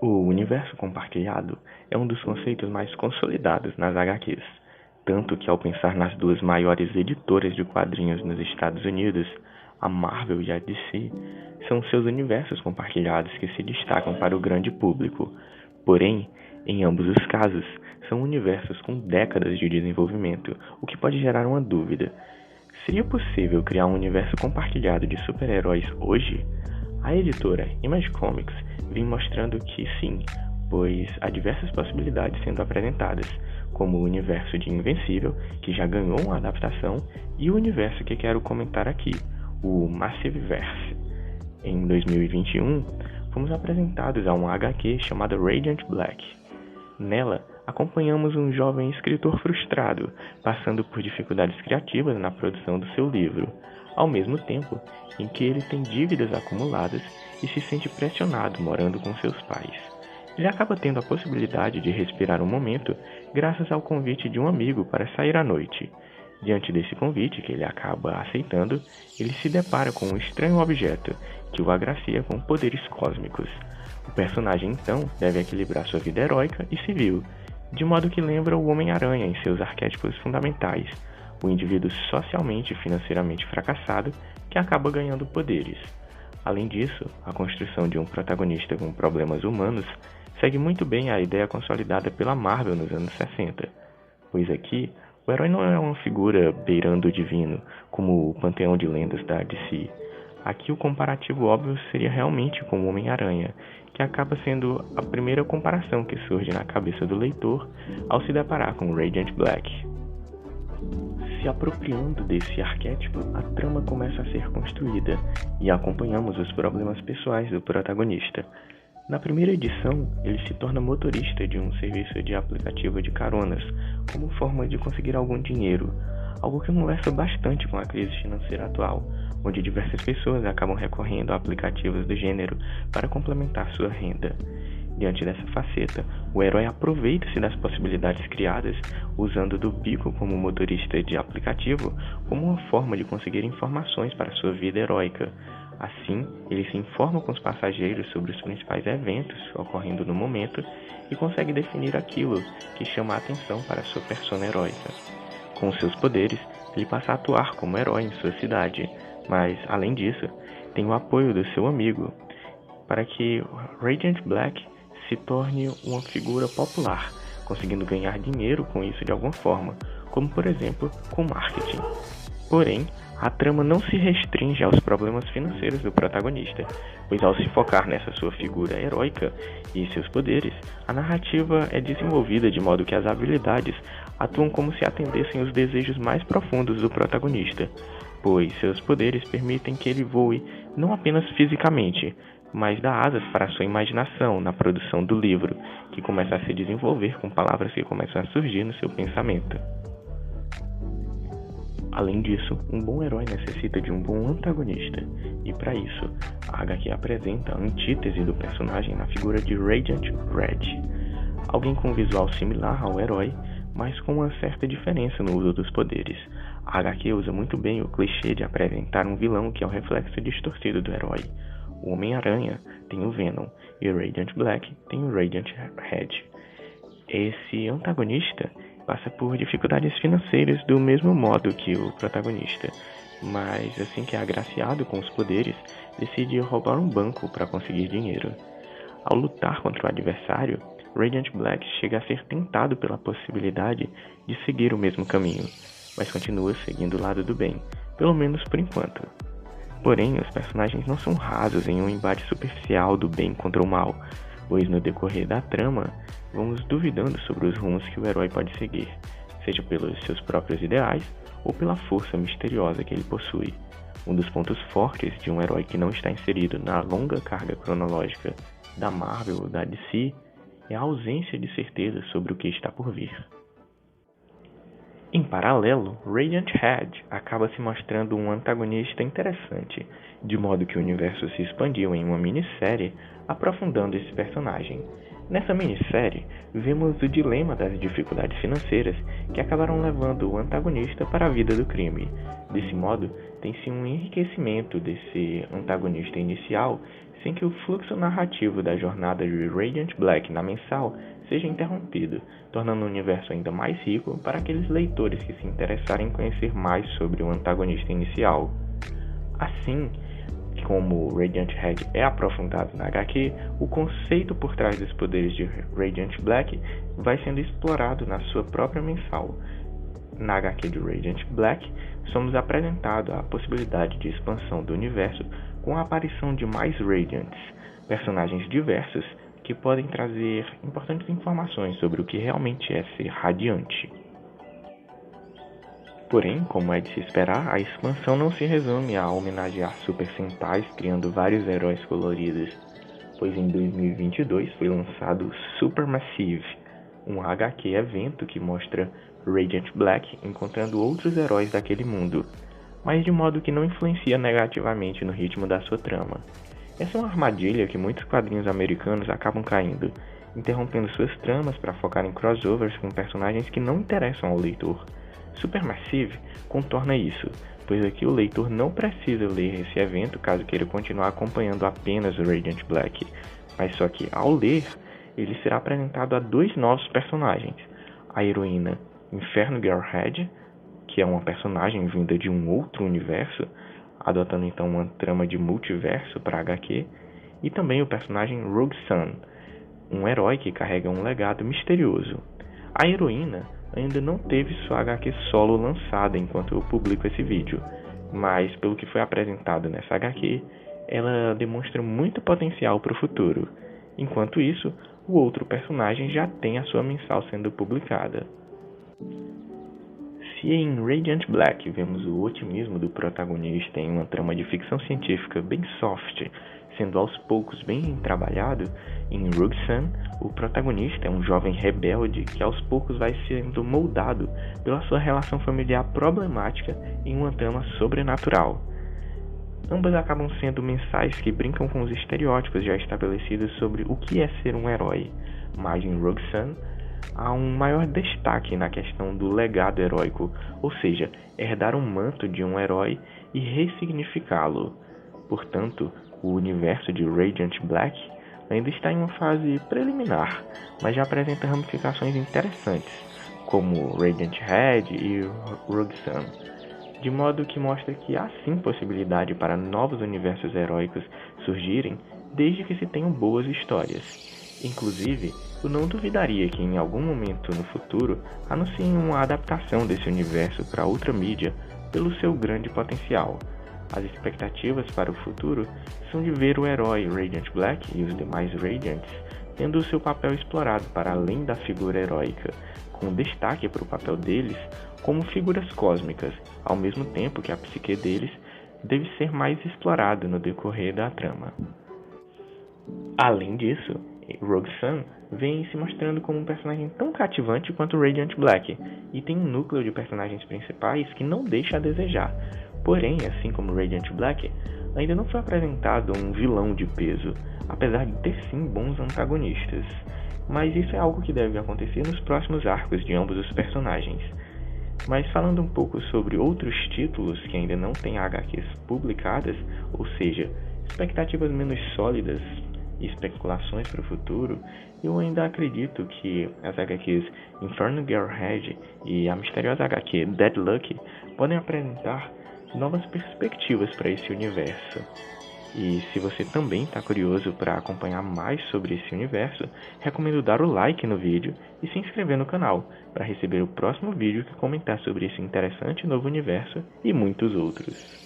O universo compartilhado é um dos conceitos mais consolidados nas HQs, tanto que ao pensar nas duas maiores editoras de quadrinhos nos Estados Unidos, a Marvel e a DC, são seus universos compartilhados que se destacam para o grande público. Porém, em ambos os casos, são universos com décadas de desenvolvimento, o que pode gerar uma dúvida. Seria possível criar um universo compartilhado de super-heróis hoje? A editora Image Comics vem mostrando que sim, pois há diversas possibilidades sendo apresentadas, como o universo de Invencível, que já ganhou uma adaptação, e o universo que quero comentar aqui, o Massiveverse. Em 2021, fomos apresentados a uma HQ chamada Radiant Black. Nela, acompanhamos um jovem escritor frustrado, passando por dificuldades criativas na produção do seu livro, ao mesmo tempo em que ele tem dívidas acumuladas e se sente pressionado morando com seus pais. Ele acaba tendo a possibilidade de respirar um momento graças ao convite de um amigo para sair à noite. Diante desse convite, que ele acaba aceitando, ele se depara com um estranho objeto que o agracia com poderes cósmicos. O personagem então deve equilibrar sua vida heróica e civil, de modo que lembra o Homem-Aranha em seus arquétipos fundamentais, o indivíduo socialmente e financeiramente fracassado que acaba ganhando poderes. Além disso, a construção de um protagonista com problemas humanos segue muito bem a ideia consolidada pela Marvel nos anos 60, pois aqui o herói não é uma figura beirando o divino, como o panteão de lendas da DC. Aqui o comparativo óbvio seria realmente com o Homem-Aranha, que acaba sendo a primeira comparação que surge na cabeça do leitor ao se deparar com Radiant Black. Se apropriando desse arquétipo, a trama começa a ser construída e acompanhamos os problemas pessoais do protagonista. Na primeira edição, ele se torna motorista de um serviço de aplicativo de caronas, como forma de conseguir algum dinheiro, algo que conversa bastante com a crise financeira atual, onde diversas pessoas acabam recorrendo a aplicativos do gênero para complementar sua renda. Diante dessa faceta, o herói aproveita-se das possibilidades criadas, usando do bico como motorista de aplicativo como uma forma de conseguir informações para sua vida heróica. Assim, ele se informa com os passageiros sobre os principais eventos ocorrendo no momento e consegue definir aquilo que chama a atenção para sua persona heróica. Com seus poderes, ele passa a atuar como herói em sua cidade, mas, além disso, tem o apoio do seu amigo para que Radiant Black se torne uma figura popular, conseguindo ganhar dinheiro com isso de alguma forma, como por exemplo com marketing. Porém, a trama não se restringe aos problemas financeiros do protagonista, pois ao se focar nessa sua figura heróica e seus poderes, a narrativa é desenvolvida de modo que as habilidades atuam como se atendessem os desejos mais profundos do protagonista, pois seus poderes permitem que ele voe não apenas fisicamente, mas dá asas para a sua imaginação na produção do livro, que começa a se desenvolver com palavras que começam a surgir no seu pensamento. Além disso, um bom herói necessita de um bom antagonista, e para isso, a HQ apresenta a antítese do personagem na figura de Radiant Red, alguém com um visual similar ao herói, mas com uma certa diferença no uso dos poderes. A HQ usa muito bem o clichê de apresentar um vilão que é o reflexo distorcido do herói. O Homem-Aranha tem o Venom e o Radiant Black tem o Radiant Red. Esse antagonista passa por dificuldades financeiras do mesmo modo que o protagonista, mas assim que é agraciado com os poderes, decide roubar um banco para conseguir dinheiro. Ao lutar contra o adversário, Radiant Black chega a ser tentado pela possibilidade de seguir o mesmo caminho, mas continua seguindo o lado do bem, pelo menos por enquanto. Porém, os personagens não são rasos em um embate superficial do bem contra o mal, pois no decorrer da trama, vamos duvidando sobre os rumos que o herói pode seguir, seja pelos seus próprios ideais ou pela força misteriosa que ele possui. Um dos pontos fortes de um herói que não está inserido na longa carga cronológica da Marvel ou da DC é a ausência de certeza sobre o que está por vir. Em paralelo, Radiant Red acaba se mostrando um antagonista interessante, de modo que o universo se expandiu em uma minissérie aprofundando esse personagem. Nessa minissérie, vemos o dilema das dificuldades financeiras que acabaram levando o antagonista para a vida do crime. Desse modo, tem-se um enriquecimento desse antagonista inicial sem que o fluxo narrativo da jornada de Radiant Black na mensal seja interrompido, tornando o universo ainda mais rico para aqueles leitores que se interessarem em conhecer mais sobre o antagonista inicial. Assim, como Radiant Red é aprofundado na HQ, o conceito por trás dos poderes de Radiant Black vai sendo explorado na sua própria mensal. Na HQ de Radiant Black, somos apresentados a possibilidade de expansão do universo com a aparição de mais Radiants, personagens diversos que podem trazer importantes informações sobre o que realmente é ser radiante. Porém, como é de se esperar, a expansão não se resume a homenagear Super Sentais criando vários heróis coloridos, pois em 2022 foi lançado Supermassive, um HQ evento que mostra Radiant Black encontrando outros heróis daquele mundo, mas de modo que não influencia negativamente no ritmo da sua trama. Essa é uma armadilha que muitos quadrinhos americanos acabam caindo, interrompendo suas tramas para focar em crossovers com personagens que não interessam ao leitor. Supermassive contorna isso, pois aqui o leitor não precisa ler esse evento caso queira continuar acompanhando apenas o Radiant Black, mas só que ao ler, ele será apresentado a dois novos personagens, a heroína Inferno Girl Red, que é uma personagem vinda de um outro universo, adotando então uma trama de multiverso para HQ, e também o personagem Rogue Sun, um herói que carrega um legado misterioso. A heroína ainda não teve sua HQ solo lançada enquanto eu publico esse vídeo, mas pelo que foi apresentado nessa HQ, ela demonstra muito potencial para o futuro. Enquanto isso, o outro personagem já tem a sua mensal sendo publicada. Se em Radiant Black vemos o otimismo do protagonista em uma trama de ficção científica bem soft, sendo aos poucos bem trabalhado, em Rogue Sun, o protagonista é um jovem rebelde que aos poucos vai sendo moldado pela sua relação familiar problemática em uma trama sobrenatural. Ambas acabam sendo mensais que brincam com os estereótipos já estabelecidos sobre o que é ser um herói, mas em Rogue Sun há um maior destaque na questão do legado heróico, ou seja, herdar um manto de um herói e ressignificá-lo. Portanto, o universo de Radiant Black ainda está em uma fase preliminar, mas já apresenta ramificações interessantes, como Radiant Red e Rogue Sun, de modo que mostra que há sim possibilidade para novos universos heróicos surgirem desde que se tenham boas histórias. Inclusive, eu não duvidaria que em algum momento no futuro anunciem uma adaptação desse universo para outra mídia pelo seu grande potencial. As expectativas para o futuro são de ver o herói Radiant Black e os demais Radiants tendo o seu papel explorado para além da figura heróica, com destaque para o papel deles como figuras cósmicas, ao mesmo tempo que a psique deles deve ser mais explorada no decorrer da trama. Além disso, Rogue Sun vem se mostrando como um personagem tão cativante quanto Radiant Black, e tem um núcleo de personagens principais que não deixa a desejar. Porém, assim como Radiant Black, ainda não foi apresentado um vilão de peso, apesar de ter sim bons antagonistas. Mas isso é algo que deve acontecer nos próximos arcos de ambos os personagens. Mas falando um pouco sobre outros títulos que ainda não têm HQs publicadas, ou seja, expectativas menos sólidas e especulações para o futuro, eu ainda acredito que as HQs Inferno Girl Red e a misteriosa HQ Deadluck podem apresentar novas perspectivas para esse universo. E se você também está curioso para acompanhar mais sobre esse universo, recomendo dar o like no vídeo e se inscrever no canal para receber o próximo vídeo que comentar sobre esse interessante novo universo e muitos outros.